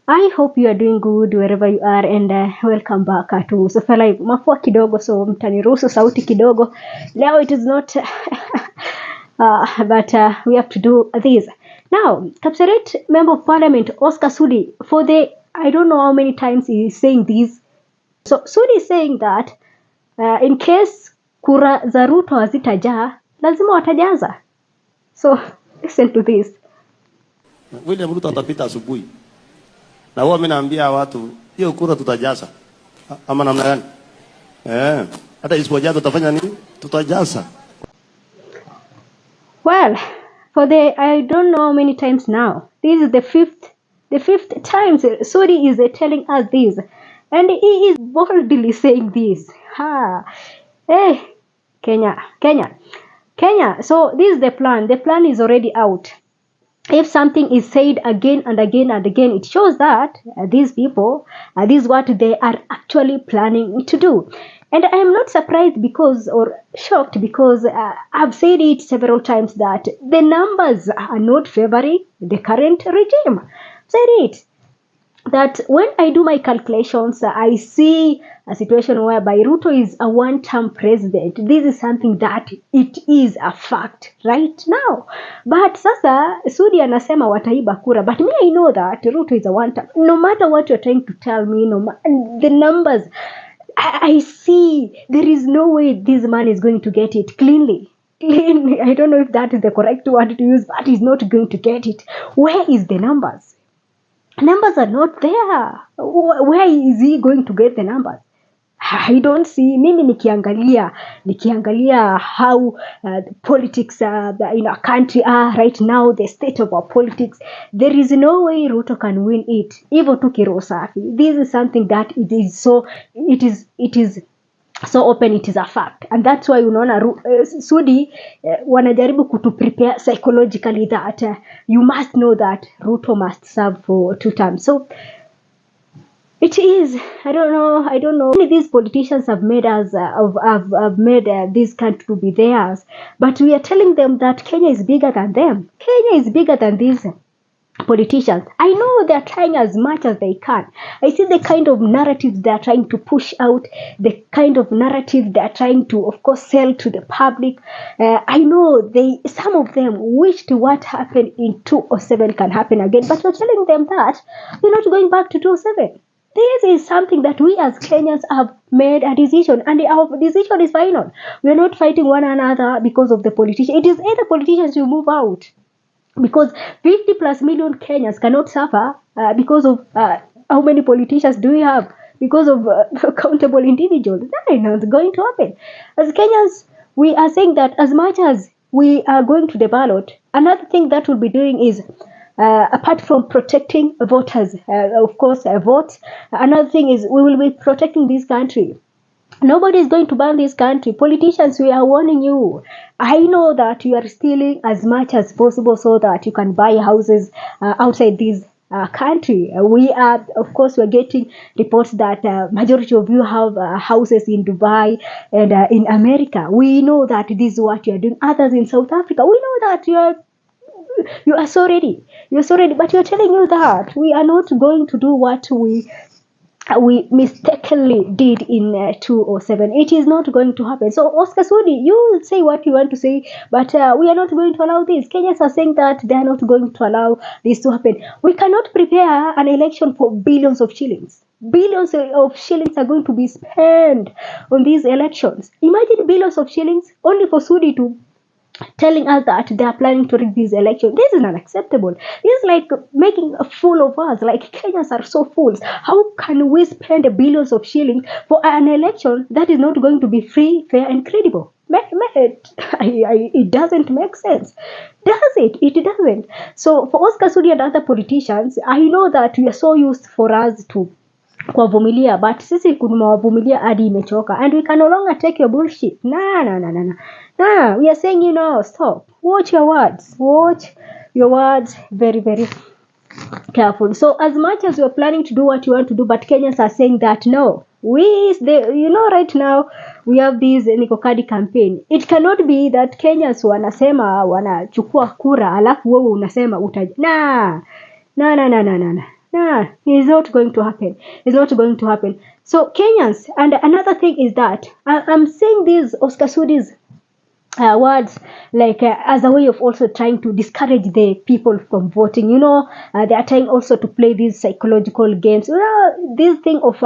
I hope you are doing good wherever you are, and welcome back to Sofa Live. Mafua kidogo, so mtaniruhusu sauti kidogo. Leo it is not but we have to do this. Now, Kapseret Member of Parliament Oscar Sudi, for the I don't know how many times he is saying this. So Sudi is saying that in case kura za Ruto hazitajaa, lazima watajaza. So listen to this. William Ruto atapita asubuhi. Na wao naambia watu hiyo kura tutajaza. Ama namna gani? Hata isipojaza tutafanya nini? Tutajaza. Well, for the I don't know how many times now. This is the fifth time Sudi is telling us this, and he is boldly saying this. Hey, Kenya. So this is the plan. The plan is already out. If something is said again and again and again, it shows that these people, this is what they are actually planning to do. And I am not surprised or shocked because I've said it several times that the numbers are not favoring the current regime. I've said it. That when I do my calculations, I see a situation whereby Ruto is a one-term president. This is something that it is a fact right now. But sasa Sudi anasema wataiba kura. But me, I know that Ruto is a one-term. No matter what you're trying to tell me, the numbers, I see there is no way this man is going to get it cleanly. I don't know if that is the correct word to use, but he's not going to get it. Where is the numbers? Numbers are not there. Where is he going to get the numbers? I don't see. Mimi nikiangalia how politics in our country are right now, the state of our politics, there is no way Ruto can win it. Even to Kirosafi. This is something that it is so open, it is a fact. And that's why unaona Sudi wanajaribu kutu prepare psychologically that you must know that Ruto must serve for 2 terms. So it is, I don't know. These politicians have made us have made this country to be theirs, but we are telling them that Kenya is bigger than them. Kenya is bigger than these politicians. I know they are trying as much as they can. I see the kind of narrative they are trying to push out, the kind of narrative they are trying to, of course, sell to the public. I know some of them wished what happened in 2007 can happen again, but we're telling them that we're not going back to 2007. This is something that we as Kenyans have made a decision, and our decision is final. We are not fighting one another because of the politicians. It is either politicians who move out, because 50 plus million Kenyans cannot suffer because of how many politicians do we have, because of accountable individuals. That is not going to happen. As Kenyans, we are saying that as much as we are going to the ballot, another thing that we'll be doing is, apart from protecting voters, of course, votes, another thing is we will be protecting this country. Nobody is going to ban this country. Politicians, we are warning you. I know that you are stealing as much as possible so that you can buy houses outside this country. We are, of course, we're getting reports that majority of you have houses in Dubai and in America. We know that this is what you are doing. Others in South Africa, we know that you are so ready. You're so ready, but you're telling you that we are not going to do what we mistakenly did in 2007. It is not going to happen. So Oscar Sudi, you say what you want to say, but we are not going to allow this. Kenyans are saying that they are not going to allow this to happen. We cannot prepare an election for billions of shillings. Billions of shillings are going to be spent on these elections. Imagine billions of shillings only for Sudi to telling us that they are planning to rig these elections. This is unacceptable. This is like making a fool of us. Like, Kenyans are so fools. How can we spend billions of shillings for an election that is not going to be free, fair, and credible? It doesn't make sense. Does it? It doesn't. So for Oscar Sudi and other politicians, I know that we are so used for us to kuwavumilia, but sisi kumawavumilia hadi imechoka, and we can no longer take your bullshit. Nah, we are saying, stop. Watch your words very, very careful. So as much as you're planning to do what you want to do, but Kenyans are saying that no, right now we have this Niko Kadi campaign. It cannot be that Kenyans wanasema wanachukua kura alafu wewe unasema utaja. Nah. Nah, it's not going to happen. It's not going to happen. So Kenyans, and another thing is that I'm saying these Oscar Sudi's words like as a way of also trying to discourage the people from voting. They are trying also to play these psychological games. This thing of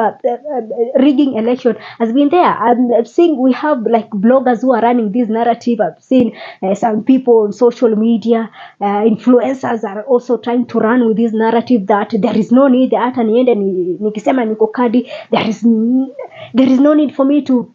rigging election has been there. I'm seeing we have like bloggers who are running this narrative. I've seen some people on social media, influencers are also trying to run with this narrative that there is no need hata niende nikisema niko kadi, there is no need for me to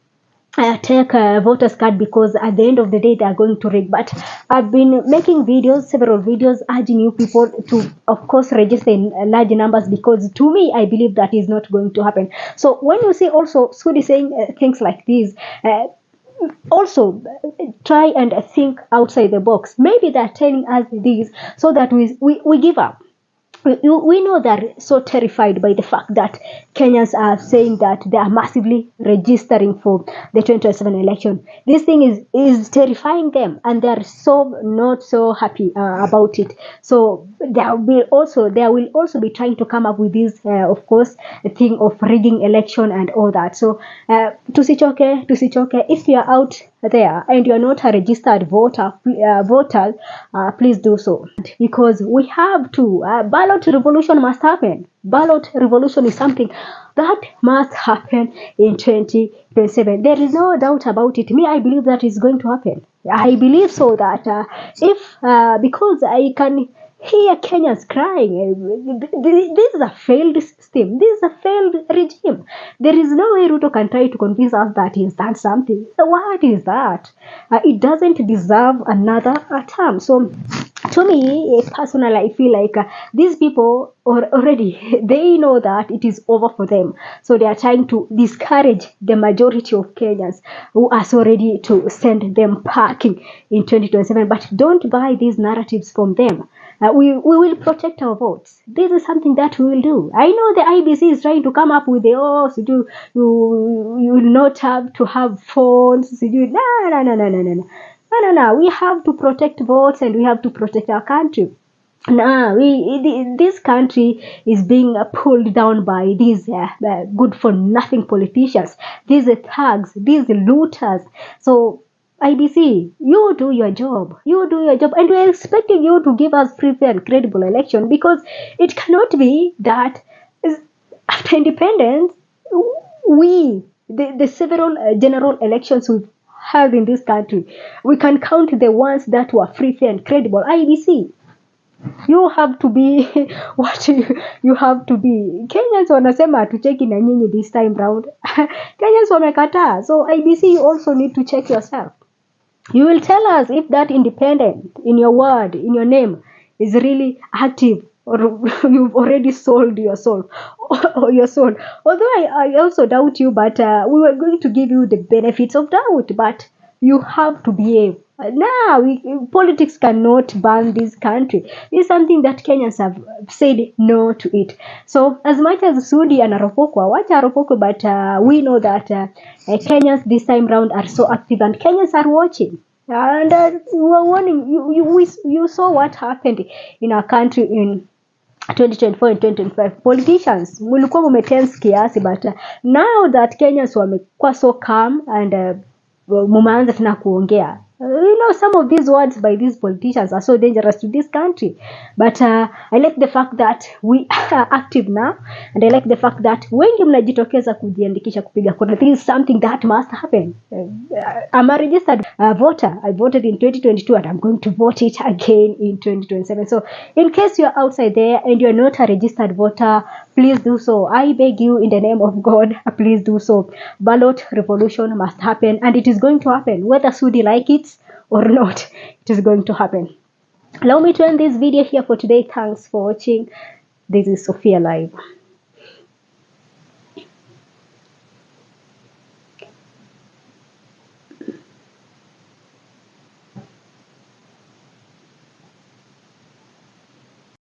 take a voter's card, because at the end of the day they are going to rig. But I've been making several videos urging you people to, of course, register in large numbers, because to me I believe that is not going to happen. So when you see also Sudi saying things like this, also try and think outside the box. Maybe they're telling us this so that we give up. We know they're so terrified by the fact that Kenyans are saying that they are massively registering for the 2027 election. This thing is terrifying them, and they are so not so happy about it. So they will also be trying to come up with this, of course, the thing of rigging election and all that. So tusichoke. If you are out there and you are not a registered voter, please do so, because we have to. Ballot revolution must happen. Ballot revolution is something that must happen in 2027. There is no doubt about it. Me, I believe that is going to happen. I believe so that because I can hear Kenyans crying. This is a failed system. This is a failed regime. There is no way Ruto can try to convince us that he's done something. So what is that? It doesn't deserve another term. So to me, personally, I feel like these people already, they know that it is over for them. So they are trying to discourage the majority of Kenyans who are so ready to send them packing in 2027. But don't buy these narratives from them. We will protect our votes. This is something that we will do. I know the IBC is trying to come up with you will not have to have phones. No. We have to protect votes, and we have to protect our country. This country is being pulled down by these good for nothing politicians, these thugs, these looters. So IBC, you do your job, and we are expecting you to give us free, fair and credible election, because it cannot be that after independence, the several general elections we've held in this country, we can count the ones that were free, fair and credible. IBC, you have to be what you have to be. Kenyans wanasema hatucheki na nyinyi this time round. Kenyans wamekataa. So IBC, you also need to check yourself. You will tell us if that independent in your word, in your name, is really active, or you've already sold your soul. Although I also doubt you, but we were going to give you the benefits of doubt, but you have to behave. Politics cannot ban this country. It's something that Kenyans have said no to it. So as much as Sudi anaropokwa, wacha aropokwe, but we know that Kenyans this time round are so active, and Kenyans are watching. And we were warning you saw what happened in our country in 2024 and 2025. Politicians mulikuwa mumetense kiasi, but now that Kenyans wamekuwa so calm and mumeanza tena kuongea. Some of these words by these politicians are so dangerous to this country. But I like the fact that we are active now, and I like the fact that wengi mnajitokeza kujiandikisha kupiga kura. This is something that must happen. I'm a registered voter. I voted in 2022, and I'm going to vote it again in 2027. So in case you're outside there and you're not a registered voter, please do so. I beg you in the name of God, please do so. Ballot revolution must happen, and it is going to happen. Whether Sudi like it or not, it is going to happen. Allow me to end this video here for today. Thanks for watching. This is Sophia Live.